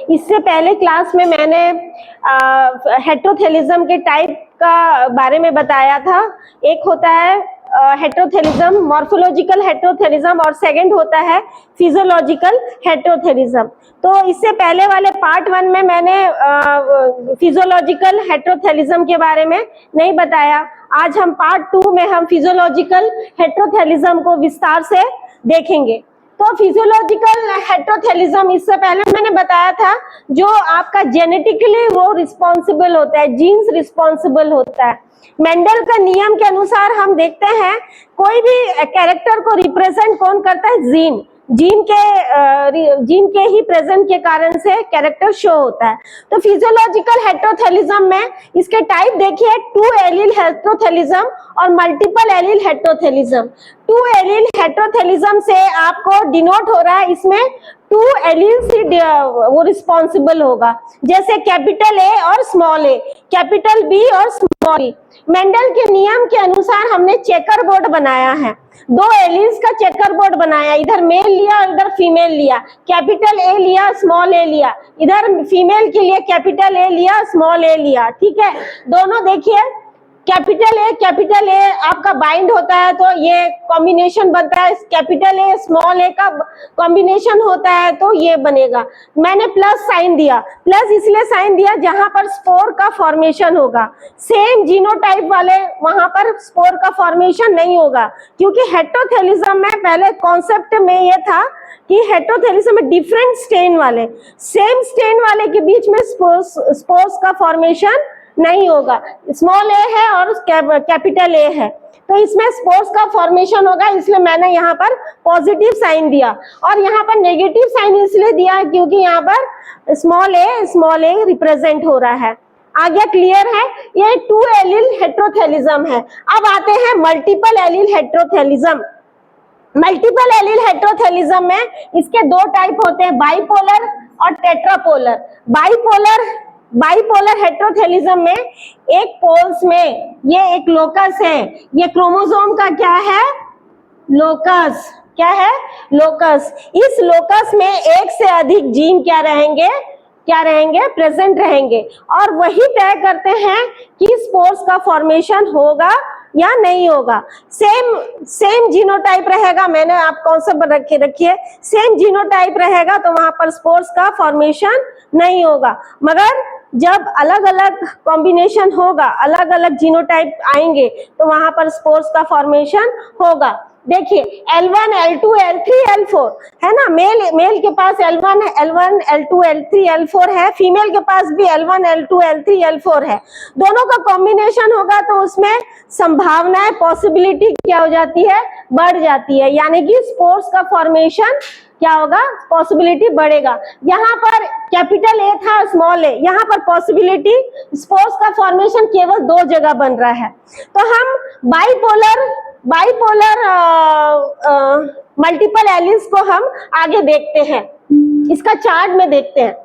इससे पहले क्लास में मैंने हेटेरोथैलिज्म के टाइप का बारे में बताया था। एक होता है हेटेरोथैलिज्म, मॉर्फोलॉजिकल हेटेरोथैलिज्म, और सेकंड होता है फिजियोलॉजिकल हेटेरोथैलिज्म। तो इससे पहले वाले पार्ट 1 में मैंने फिजियोलॉजिकल हेटेरोथैलिज्म के बारे में नहीं बताया। आज हम पार्ट 2 में हम फिजियोलॉजिकल हेटेरोथैलिज्म को विस्तार से देखेंगे। तो फिजियोलॉजिकल हेटेरोथैलिज्म, इससे पहले मैंने बताया था, जो आपका जेनेटिकली वो रिस्पॉन्सिबल होता है, जीन्स रिस्पॉन्सिबल होता है। मेंडल का नियम के अनुसार हम देखते हैं कोई भी कैरेक्टर को रिप्रेजेंट कौन करता है, जीन। जीन के ही प्रेजेंट के कारण से कैरेक्टर शो होता है। तो फिजियोलॉजिकल हेटेरोथैलिज्म में इसके टाइप देखिए, 2 एलील हेटेरोथैलिज्म और मल्टीपल एलील हेटेरोथैलिज्म। 2 एलील हेटेरोथैलिज्म से आपको डिनोट हो रहा है, इसमें 2 एलील से वो रिस्पॉन्सिबल होगा, जैसे कैपिटल ए और स्मॉल ए, कैपिटल बी और स्मॉल ई। मेंडल के नियम के अनुसार हमने चेकर बोर्ड बनाया है, 2 एलील्स का चेकर बोर्ड बनाया, इधर मेल लिया और इधर फीमेल लिया, कैपिटल ए लिया स्मॉल ए लिया, इधर फीमेल के लिए कैपिटल ए लिया स्मॉल ए लिया। ठीक है, दोनों देखिए, कैपिटल ए आपका बाइंड होता है तो ये कॉम्बिनेशन बनता है, कैपिटल ए स्मॉल ए का कॉम्बिनेशन होता है तो ये बनेगा। मैंने प्लस साइन दिया, प्लस इसलिए साइन दिया जहां पर स्पोर का फॉर्मेशन होगा। सेम जीनोटाइप वाले वहां पर स्पोर का फॉर्मेशन नहीं होगा, क्योंकि हेटेरोथैलिज्म में पहले कॉन्सेप्ट में ये था कि हेटेरोथैलिज्म में डिफरेंट स्टेन वाले, सेम स्टेन वाले के बीच में स्पोर्स का फॉर्मेशन नहीं होगा। स्मॉल ए है और कैपिटल ए है तो इसमें स्पोर्स का फॉर्मेशन होगा, इसलिए मैंने यहाँ पर पॉजिटिव साइन दिया। और यहाँ पर नेगेटिव साइन इसलिए दिया क्योंकि यहाँ पर स्मॉल ए रिप्रेजेंट हो रहा है। आगे क्लियर है? ये 2 एलील हेटेरोथैलिज्म है। अब आते हैं मल्टीपल एलील हेटेरोथैलिज्म। मल्टीपल एलील हेटेरोथैलिज्म में इसके 2 टाइप होते हैं, बाइपोलर और टेट्रापोलर। बाइपोलर हेटेरोथैलिज्म में एक पोल्स में ये एक लोकस है, ये क्रोमोसोम का क्या है, लोकस। क्या है? लोकस। इस लोकस में एक से अधिक जीन क्या रहेंगे, प्रेजेंट रहेंगे, और वही तय करते हैं कि स्पोर्स का फॉर्मेशन होगा या नहीं होगा। सेम जीनोटाइप रहेगा, मैंने आप कॉन्सेप्ट रखिए, सेम जीनोटाइप रहेगा तो वहां पर स्पोर्स का फॉर्मेशन नहीं होगा। मगर जब अलग अलग कॉम्बिनेशन होगा, अलग अलग जीनोटाइप आएंगे तो वहां पर स्पोर्स का फॉर्मेशन होगा। देखिए L1, L2, L3, L4 है ना, मेल के पास L1, L2, L3, L4 है, फीमेल के पास भी L1, L2, L3, L4 है। दोनों का कॉम्बिनेशन होगा तो उसमें संभावनाएं, पॉसिबिलिटी क्या हो जाती है, बढ़ जाती है, यानी कि स्पोर्स का फॉर्मेशन क्या होगा, पॉसिबिलिटी बढ़ेगा। यहाँ पर कैपिटल ए था स्मॉल ए, यहाँ पर पॉसिबिलिटी स्पोर्स का फॉर्मेशन केवल 2 जगह बन रहा है। तो हम बाइपोलर मल्टीपल एलील्स को हम आगे देखते हैं, इसका चार्ट में देखते हैं।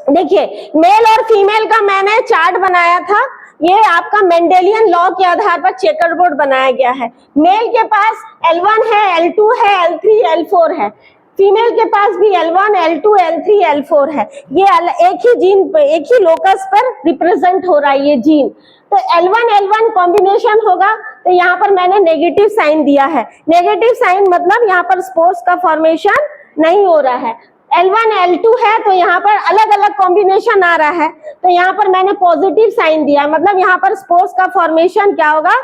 देखिए मेल और फीमेल का मैंने चार्ट बनाया था, ये आपका मेंडेलियन लॉ के आधार पर चेकर बोर्ड बनाया गया है। मेल के पास L1 है, L2 है, L3, L4 है, फीमेल के पास भी L1, L2, L3, L4 है। ये एक ही जीन, एक ही लोकस पर रिप्रेजेंट हो रहा है ये जीन। तो L1 कॉम्बिनेशन होगा तो यहाँ पर मैंने नेगेटिव साइन दिया है। नेगेटिव साइन मतलब यहाँ पर स्पोर्स का फॉर्मेशन नहीं हो रहा है। L1, L2 है तो यहाँ पर अलग अलग कॉम्बिनेशन आ रहा है, तो यहाँ पर मैंने पॉजिटिव साइन दिया, मतलब यहाँ पर स्पोर्स का फॉर्मेशन क्या होगा,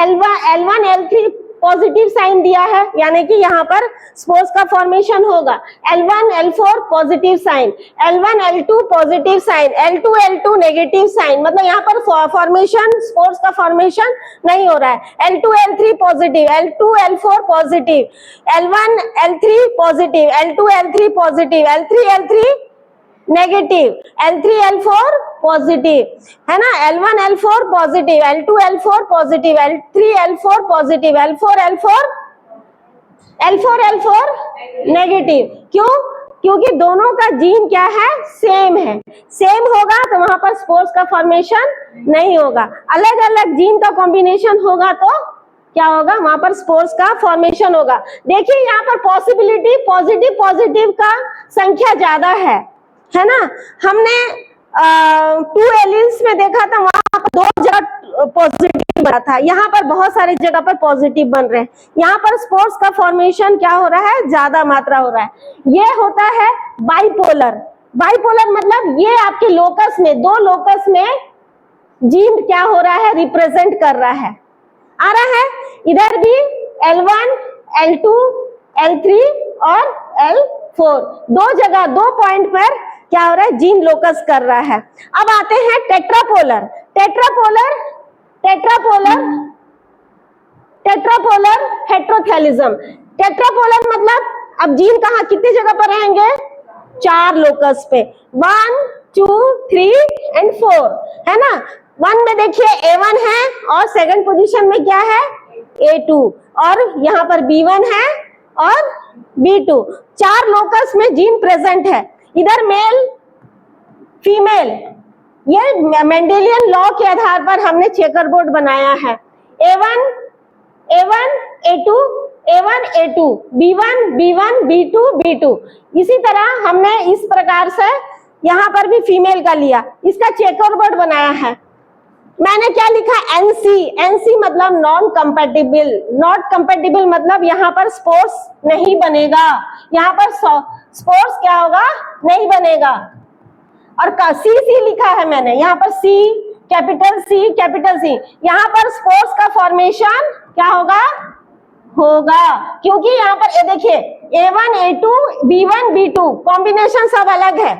L1, L3 पॉजिटिव साइन दिया है, यानी कि यहाँ पर स्पोर्स का फॉर्मेशन होगा। L1, L4 positive sign, L1, L2 positive sign, L2, L2 negative sign, मतलब यहाँ पर फॉर्मेशन, स्पोर्स का फॉर्मेशन नहीं हो रहा है। L2, L3 positive, L2, L4 positive, L1, L3 positive, L2, L3 positive, L3, L3 negative, L3, L4 positive, है ना, L1, L4 positive, L2, L4 positive, L3, L4 positive, L4, L4 negative. क्यों? क्योंकि दोनों का जीन क्या है, same है। Same होगा तो वहां पर स्पोर्स का फॉर्मेशन नहीं होगा, अलग अलग जीन का कॉम्बिनेशन होगा तो क्या होगा, वहां पर स्पोर्स का फॉर्मेशन होगा। देखिए यहाँ पर पॉसिबिलिटी पॉजिटिव का संख्या ज्यादा है ना। हमने 2 एलिल्स में देखा था, वहां पर 2 जगह पॉजिटिव बना था, यहाँ पर बहुत सारी जगह पर पॉजिटिव बन रहे हैं। यहाँ पर स्पोर्स का फॉर्मेशन क्या हो रहा है, ज्यादा मात्रा हो रहा है। ये होता है बाइपोलर। बाइपोलर मतलब ये आपके लोकस में, 2 लोकस में जीन क्या हो रहा है, रिप्रेजेंट कर रहा है, आ रहा है। इधर भी L1, L2, L3 और L4, 2 जगह 2 पॉइंट पर क्या हो रहा है, जीन लोकस कर रहा है। अब आते हैं टेट्रापोलर। टेट्रापोलर हेट्रोथैलिज्म। टेट्रापोलर मतलब अब जीन कहाँ, कितनी जगह पर रहेंगे, 4 लोकस पे, 1, 2, 3 एंड 4, है ना। 1 में देखिए A1 है और सेकंड पोजीशन में क्या है, A2, और यहाँ पर B1 है और B2, 4 लोकस में जीन प्रेजेंट है। इधर मेल फीमेल, ये मेंडेलियन लॉ के आधार पर हमने चेकर बोर्ड बनाया है। A1 A2, A1 A2, B1 B2 B2। इसी तरह हमने इस प्रकार से यहाँ पर भी फीमेल का लिया, इसका चेकर बोर्ड बनाया है। मैंने क्या लिखा, NC मतलब नॉन कंपैटिबल। नॉट कंपैटिबल मतलब यहाँ पर स्पोर्स नहीं बनेगा, यहाँ पर स्पोर्स क्या होगा, नहीं बनेगा। और CC लिखा है मैंने, यहाँ पर C, कैपिटल C, यहाँ पर स्पोर्स का फॉर्मेशन क्या होगा, क्योंकि यहाँ पर ये देखिए A1 A2 B1 B2 combination सब अलग है,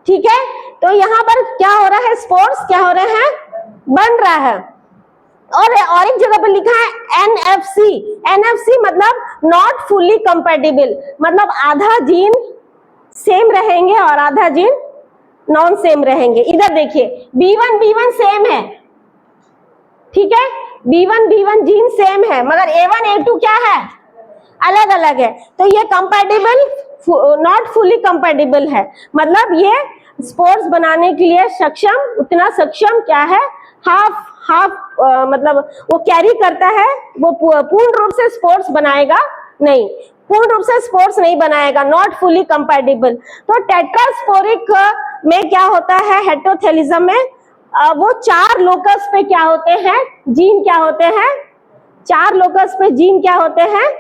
ठीक है। तो यहाँ पर क्या हो रहा है, स्पोर्स क्या हो रहे हैं, बन रहा है। और एक जगह पर लिखा है NFC मतलब नॉट फुल्ली कंपैटिबल, मतलब आधा जीन सेम रहेंगे और आधा जीन नॉन सेम रहेंगे। इधर देखिए B1 सेम है, ठीक है, B1 जीन सेम है, मगर A1 A2 क्या है, अलग अलग है। तो ये कंपैटिबल, नॉट फुल्ली कंपैटिबल है, मतलब ये स्पोर्स बनाने के लिए उतना सक्षम क्या है, हाफ मतलब वो कैरी करता है, वो पूर्ण रूप से स्पोर्स बनाएगा नहीं, पूर्ण रूप से स्पोर्स नहीं बनाएगा, नॉट फुल्ली कंपैटिबल। तो टेट्रास्पोरिक में क्या होता है, हेट्रोथैलिज्म में वो 4 लोकस पे क्या होते हैं, जीन क्या होते हैं, 4 लोकस पे जीन क्या होते हैं,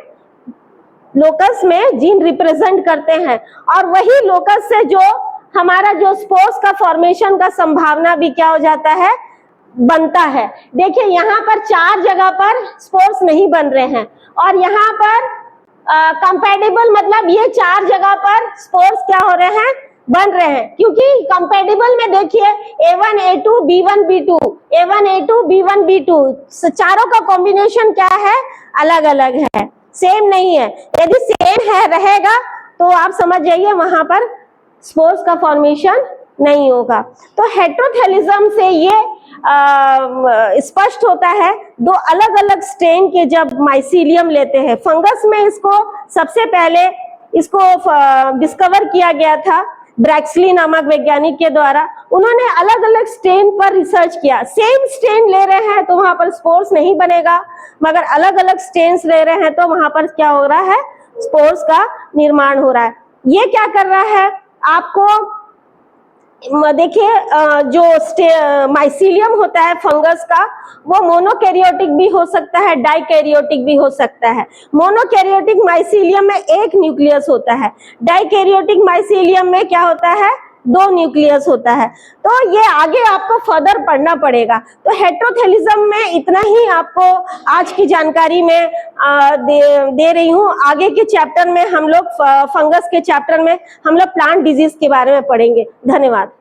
लोकस में जीन रिप्रेजेंट करते हैं। और वही लोकस से जो हमारा जो स्पोर्स का फॉर्मेशन का संभावना भी क्या हो जाता है, बनता है। देखिए यहाँ पर 4 जगह पर स्पोर्स नहीं बन रहे हैं, और यहाँ पर कंपैटिबल मतलब ये 4 जगह पर स्पोर्स क्या हो रहे हैं, बन रहे हैं। क्योंकि कंपैटिबल में देखिए A1 A2 B1 B2, A1 A2 B1 B2, चारों का कॉम्बिनेशन क्या है, अलग अलग है, सेम नहीं है। यदि सेम है रहेगा तो आप समझ जाइए वहां पर स्पोर्स का फॉर्मेशन नहीं होगा। तो हेट्रोथैलिज्म से ये स्पष्ट होता है, 2 अलग अलग स्ट्रेन के जब माइसीलियम लेते हैं। फंगस में इसको सबसे पहले डिस्कवर किया गया था ब्रैक्सली नामक वैज्ञानिक के द्वारा। उन्होंने अलग अलग स्ट्रेन पर रिसर्च किया, सेम स्ट्रेन ले रहे हैं तो वहां पर स्पोर्स नहीं बनेगा, मगर अलग अलग स्ट्रेन्स ले रहे हैं तो वहां पर क्या हो रहा है, स्पोर्स का निर्माण हो रहा है। ये क्या कर रहा है, आपको देखिए जो माइसीलियम होता है फंगस का, वो मोनोकैरियोटिक भी हो सकता है, डाइकैरियोटिक भी हो सकता है। मोनोकैरियोटिक माइसीलियम में 1 न्यूक्लियस होता है, डाइकैरियोटिक माइसीलियम में क्या होता है, 2 न्यूक्लियस होता है। तो ये आगे आपको फर्दर पढ़ना पड़ेगा। तो हेट्रोथैलिज्म में इतना ही आपको आज की जानकारी में दे रही हूँ। आगे के चैप्टर में हम लोग फंगस के चैप्टर में हम लोग प्लांट डिजीज के बारे में पढ़ेंगे। धन्यवाद।